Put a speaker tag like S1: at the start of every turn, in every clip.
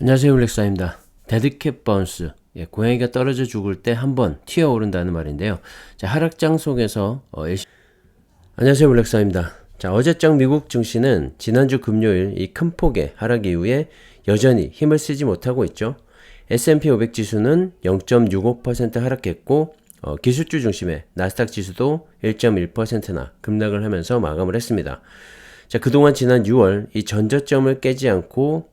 S1: 안녕하세요, 블랙사입니다. 데드캣 바운스, 고양이가 떨어져 죽을 때 한번 튀어오른다는 말인데요. 자, 하락장 속에서 안녕하세요, 블랙사입니다. 자, 어제장 미국 증시는 지난주 금요일 이 큰 폭의 하락 이후에 여전히 힘을 쓰지 못하고 있죠. S&P 500 지수는 0.65% 하락했고 기술주 중심의 나스닥 지수도 1.1%나 급락을 하면서 마감을 했습니다. 자, 그동안 지난 6월 이 전저점을 깨지 않고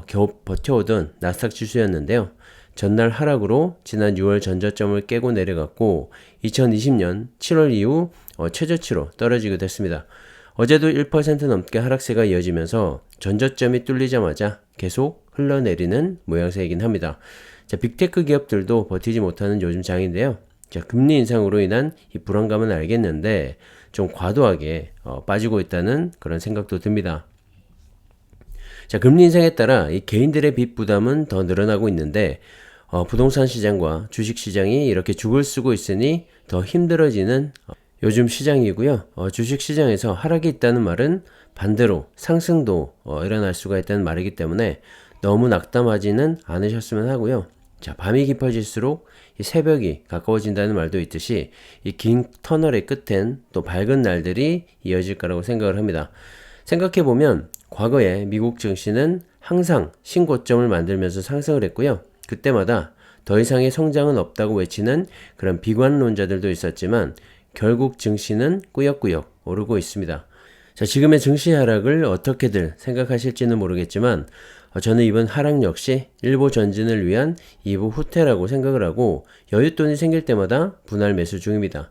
S1: 겨우 버텨오던 나스닥 지수였는데요. 전날 하락으로 지난 6월 전저점을 깨고 내려갔고 2020년 7월 이후 최저치로 떨어지게 됐습니다. 어제도 1% 넘게 하락세가 이어지면서 전저점이 뚫리자마자 계속 흘러내리는 모양새이긴 합니다. 자, 빅테크 기업들도 버티지 못하는 요즘 장인데요. 자, 금리 인상으로 인한 이 불안감은 알겠는데 좀 과도하게 빠지고 있다는 그런 생각도 듭니다. 자, 금리 인상에 따라 이 개인들의 빚 부담은 더 늘어나고 있는데 부동산 시장과 주식 시장이 이렇게 죽을 쓰고 있으니 더 힘들어지는 요즘 시장이고요. 주식 시장에서 하락이 있다는 말은 반대로 상승도 일어날 수가 있다는 말이기 때문에 너무 낙담하지는 않으셨으면 하고요. 자, 밤이 깊어질수록 이 새벽이 가까워진다는 말도 있듯이 이 긴 터널의 끝엔 또 밝은 날들이 이어질 거라고 생각을 합니다. 생각해보면 과거에 미국 증시는 항상 신고점을 만들면서 상승을 했고요. 그때마다 더 이상의 성장은 없다고 외치는 그런 비관론자들도 있었지만 결국 증시는 꾸역꾸역 오르고 있습니다. 자, 지금의 증시 하락을 어떻게들 생각하실지는 모르겠지만 저는 이번 하락 역시 일부 전진을 위한 2부 후퇴라고 생각을 하고 여윳돈이 생길 때마다 분할 매수 중입니다.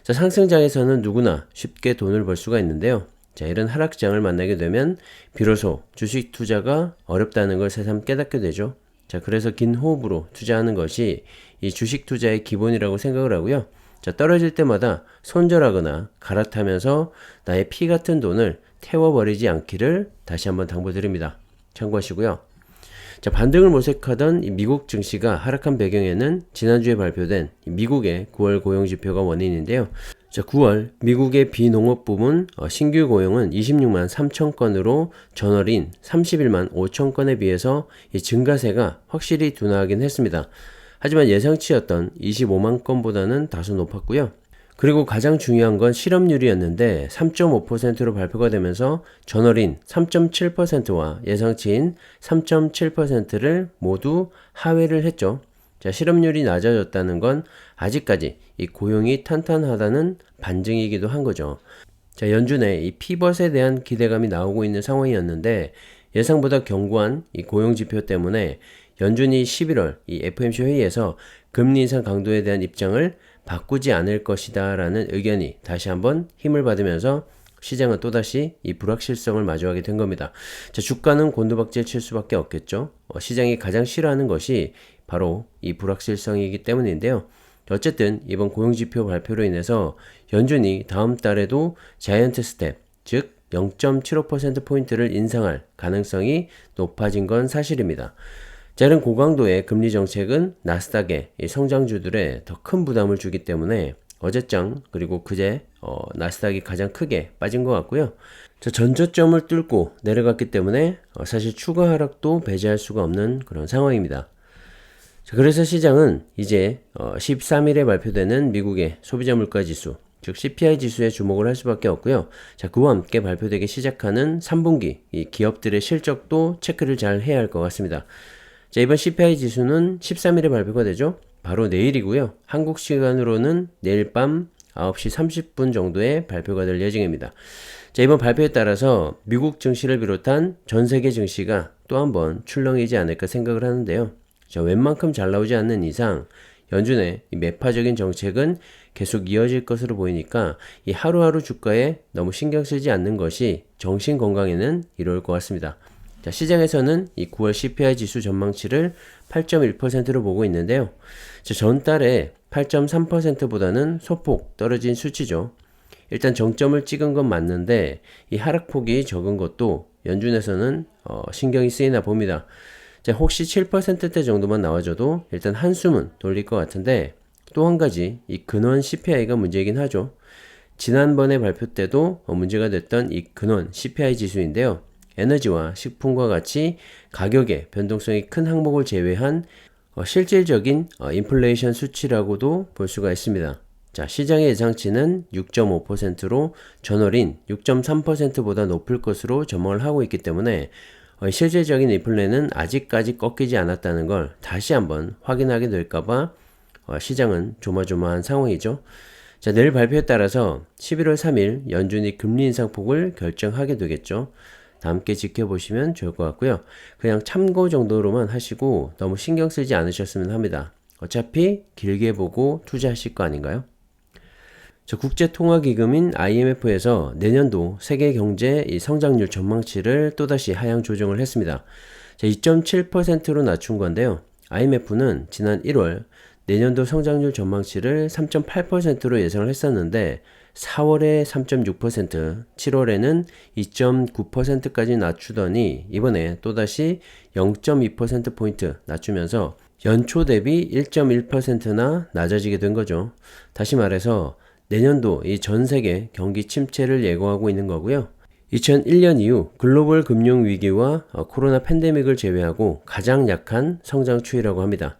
S1: 자, 상승장에서는 누구나 쉽게 돈을 벌 수가 있는데요. 자, 이런 하락장을 만나게 되면 비로소 주식 투자가 어렵다는 걸 새삼 깨닫게 되죠. 자, 그래서 긴 호흡으로 투자하는 것이 이 주식 투자의 기본이라고 생각을 하고요. 자, 떨어질 때마다 손절하거나 갈아타면서 나의 피 같은 돈을 태워버리지 않기를 다시 한번 당부드립니다. 참고하시고요. 자, 반등을 모색하던 이 미국 증시가 하락한 배경에는 지난주에 발표된 미국의 9월 고용지표가 원인인데요. 자, 9월 미국의 비농업 부문 신규 고용은 26만 3천 건으로 전월인 31만 5천 건에 비해서 이 증가세가 확실히 둔화하긴 했습니다. 하지만 예상치였던 25만 건보다는 다소 높았고요. 그리고 가장 중요한 건 실업률이었는데 3.5%로 발표가 되면서 전월인 3.7%와 예상치인 3.7%를 모두 하회를 했죠. 자, 실업률이 낮아졌다는 건 아직까지 이 고용이 탄탄하다는 반증이기도 한 거죠. 자, 연준의 이 피벗에 대한 기대감이 나오고 있는 상황이었는데 예상보다 견고한 이 고용 지표 때문에 연준이 11월 이 FOMC 회의에서 금리 인상 강도에 대한 입장을 바꾸지 않을 것이다 라는 의견이 다시 한번 힘을 받으면서 시장은 또다시 이 불확실성을 마주하게 된 겁니다. 자, 주가는 곤두박질 칠 수밖에 없겠죠. 시장이 가장 싫어하는 것이 바로 이 불확실성이기 때문인데요. 어쨌든 이번 고용지표 발표로 인해서 연준이 다음 달에도 자이언트 스텝, 즉 0.75%포인트를 인상할 가능성이 높아진 건 사실입니다. 자, 이런 고강도의 금리 정책은 나스닥의 성장주들에 더 큰 부담을 주기 때문에 어제장 그리고 그제 나스닥이 가장 크게 빠진 것 같고요. 자, 전저점을 뚫고 내려갔기 때문에 사실 추가 하락도 배제할 수가 없는 그런 상황입니다. 자, 그래서 시장은 이제 13일에 발표되는 미국의 소비자 물가 지수, 즉 CPI 지수에 주목을 할 수밖에 없고요. 자, 그와 함께 발표되기 시작하는 3분기 이 기업들의 실적도 체크를 잘 해야 할 것 같습니다. 자, 이번 CPI 지수는 13일에 발표가 되죠. 바로 내일이고요. 한국 시간으로는 내일 밤 9시 30분 정도에 발표가 될 예정입니다. 자, 이번 발표에 따라서 미국 증시를 비롯한 전 세계 증시가 또 한번 출렁이지 않을까 생각을 하는데요. 자, 웬만큼 잘 나오지 않는 이상 연준의 이 매파적인 정책은 계속 이어질 것으로 보이니까 이 하루하루 주가에 너무 신경 쓰지 않는 것이 정신 건강에는 이로울 것 같습니다. 자, 시장에서는 이 9월 CPI 지수 전망치를 8.1%로 보고 있는데요. 자, 전달에 8.3%보다는 소폭 떨어진 수치죠. 일단 정점을 찍은 건 맞는데 이 하락폭이 적은 것도 연준에서는 신경이 쓰이나 봅니다. 자, 혹시 7%대 정도만 나와줘도 일단 한숨은 돌릴 것 같은데 또 한 가지 이 근원 CPI가 문제이긴 하죠. 지난번에 발표 때도 문제가 됐던 이 근원 CPI 지수인데요. 에너지와 식품과 같이 가격의 변동성이 큰 항목을 제외한 실질적인 인플레이션 수치라고도 볼 수가 있습니다. 자, 시장의 예상치는 6.5%로 전월인 6.3%보다 높을 것으로 전망을 하고 있기 때문에 실질적인 인플레는 아직까지 꺾이지 않았다는 걸 다시 한번 확인하게 될까봐 시장은 조마조마한 상황이죠. 자, 내일 발표에 따라서 11월 3일 연준이 금리 인상폭을 결정하게 되겠죠. 다 함께 지켜보시면 좋을 것 같고요. 그냥 참고 정도로만 하시고 너무 신경 쓰지 않으셨으면 합니다. 어차피 길게 보고 투자하실 거 아닌가요? 자, 국제통화기금인 IMF에서 내년도 세계 경제 성장률 전망치를 또다시 하향 조정을 했습니다. 자, 2.7%로 낮춘 건데요. IMF는 지난 1월 내년도 성장률 전망치를 3.8%로 예상을 했었는데 4월에 3.6%, 7월에는 2.9%까지 낮추더니 이번에 또다시 0.2%포인트 낮추면서 연초 대비 1.1%나 낮아지게 된 거죠. 다시 말해서 내년도 이 전 세계 경기 침체를 예고하고 있는 거고요. 2001년 이후 글로벌 금융 위기와 코로나 팬데믹을 제외하고 가장 약한 성장 추이라고 합니다.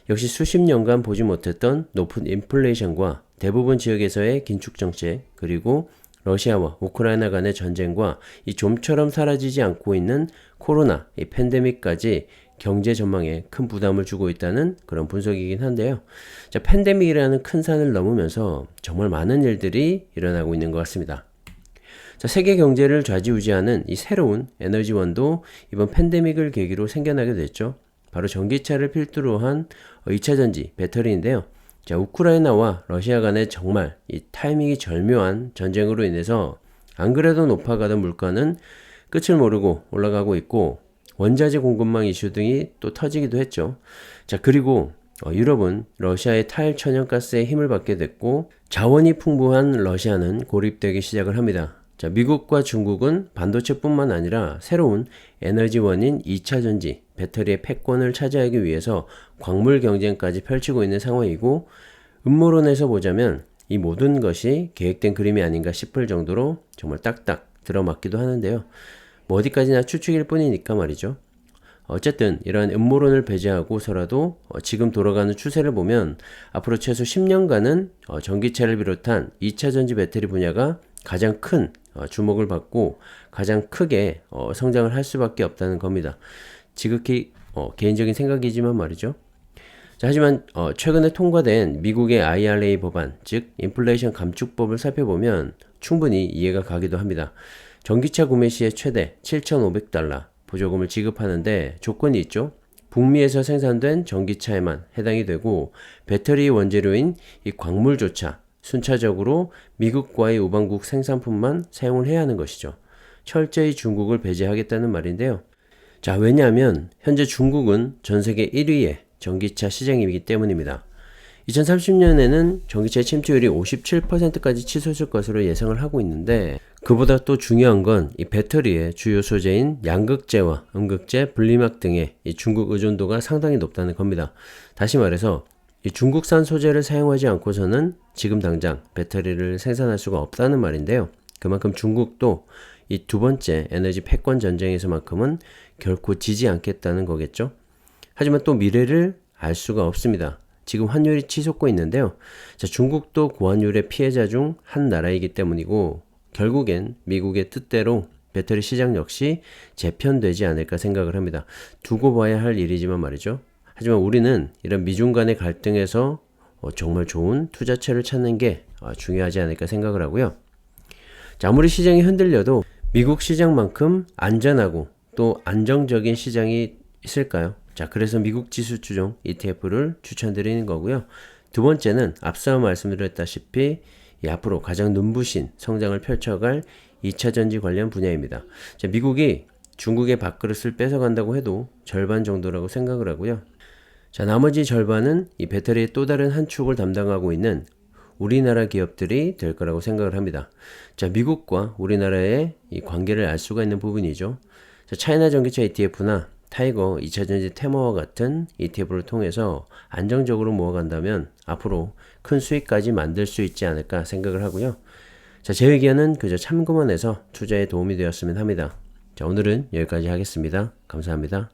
S1: 역시 수십 년간 보지 못했던 높은 인플레이션과 대부분 지역에서의 긴축 정책, 그리고 러시아와 우크라이나 간의 전쟁과 이 좀처럼 사라지지 않고 있는 코로나 이 팬데믹까지 경제 전망에 큰 부담을 주고 있다는 그런 분석이긴 한데요. 자, 팬데믹이라는 큰 산을 넘으면서 정말 많은 일들이 일어나고 있는 것 같습니다. 자, 세계 경제를 좌지우지하는 이 새로운 에너지원도 이번 팬데믹을 계기로 생겨나게 됐죠. 바로 전기차를 필두로 한 2차전지 배터리인데요. 자, 우크라이나와 러시아 간의 정말 이 타이밍이 절묘한 전쟁으로 인해서 안 그래도 높아가던 물가는 끝을 모르고 올라가고 있고 원자재 공급망 이슈 등이 또 터지기도 했죠. 자, 그리고 유럽은 러시아의 탈천연가스에 힘을 받게 됐고 자원이 풍부한 러시아는 고립되기 시작을 합니다. 자, 미국과 중국은 반도체뿐만 아니라 새로운 에너지원인 2차전지, 배터리의 패권을 차지하기 위해서 광물 경쟁까지 펼치고 있는 상황이고 음모론에서 보자면 이 모든 것이 계획된 그림이 아닌가 싶을 정도로 정말 딱딱 들어맞기도 하는데요. 뭐 어디까지나 추측일 뿐이니까 말이죠. 어쨌든 이러한 음모론을 배제하고서라도 지금 돌아가는 추세를 보면 앞으로 최소 10년간은 전기차를 비롯한 2차전지 배터리 분야가 가장 큰 주목을 받고 가장 크게 성장을 할 수밖에 없다는 겁니다. 지극히 개인적인 생각이지만 말이죠. 자, 하지만 최근에 통과된 미국의 IRA 법안, 즉 인플레이션 감축법을 살펴보면 충분히 이해가 가기도 합니다. 전기차 구매 시에 최대 $7,500 보조금을 지급하는데 조건이 있죠. 북미에서 생산된 전기차에만 해당이 되고 배터리 원재료인 이 광물조차 순차적으로 미국과의 우방국 생산품만 사용을 해야 하는 것이죠. 철저히 중국을 배제하겠다는 말인데요. 자, 왜냐하면 현재 중국은 전 세계 1위의 전기차 시장이기 때문입니다. 2030년에는 전기차의 침투율이 57%까지 치솟을 것으로 예상을 하고 있는데 그보다 또 중요한 건 이 배터리의 주요 소재인 양극재와 음극재, 분리막 등의 이 중국 의존도가 상당히 높다는 겁니다. 다시 말해서 이 중국산 소재를 사용하지 않고서는 지금 당장 배터리를 생산할 수가 없다는 말인데요. 그만큼 중국도 이 두 번째 에너지 패권 전쟁에서만큼은 결코 지지 않겠다는 거겠죠. 하지만 또 미래를 알 수가 없습니다. 지금 환율이 치솟고 있는데요. 자, 중국도 고환율의 피해자 중 한 나라이기 때문이고 결국엔 미국의 뜻대로 배터리 시장 역시 재편되지 않을까 생각을 합니다. 두고 봐야 할 일이지만 말이죠. 하지만 우리는 이런 미중 간의 갈등에서 정말 좋은 투자처를 찾는 게 중요하지 않을까 생각을 하고요. 자, 아무리 시장이 흔들려도 미국 시장만큼 안전하고 또 안정적인 시장이 있을까요? 자, 그래서 미국 지수 추종 ETF를 추천드리는 거고요. 두 번째는 앞서 말씀드렸다시피 앞으로 가장 눈부신 성장을 펼쳐갈 2차전지 관련 분야입니다. 자, 미국이 중국의 밥그릇을 뺏어간다고 해도 절반 정도라고 생각을 하고요. 자, 나머지 절반은 이 배터리의 또 다른 한 축을 담당하고 있는 우리나라 기업들이 될 거라고 생각을 합니다. 자, 미국과 우리나라의 이 관계를 알 수가 있는 부분이죠. 자, 차이나 전기차 ETF나 타이거 2차전지 테마와 같은 ETF를 통해서 안정적으로 모아간다면 앞으로 큰 수익까지 만들 수 있지 않을까 생각을 하고요. 자, 제 의견은 그저 참고만 해서 투자에 도움이 되었으면 합니다. 자, 오늘은 여기까지 하겠습니다. 감사합니다.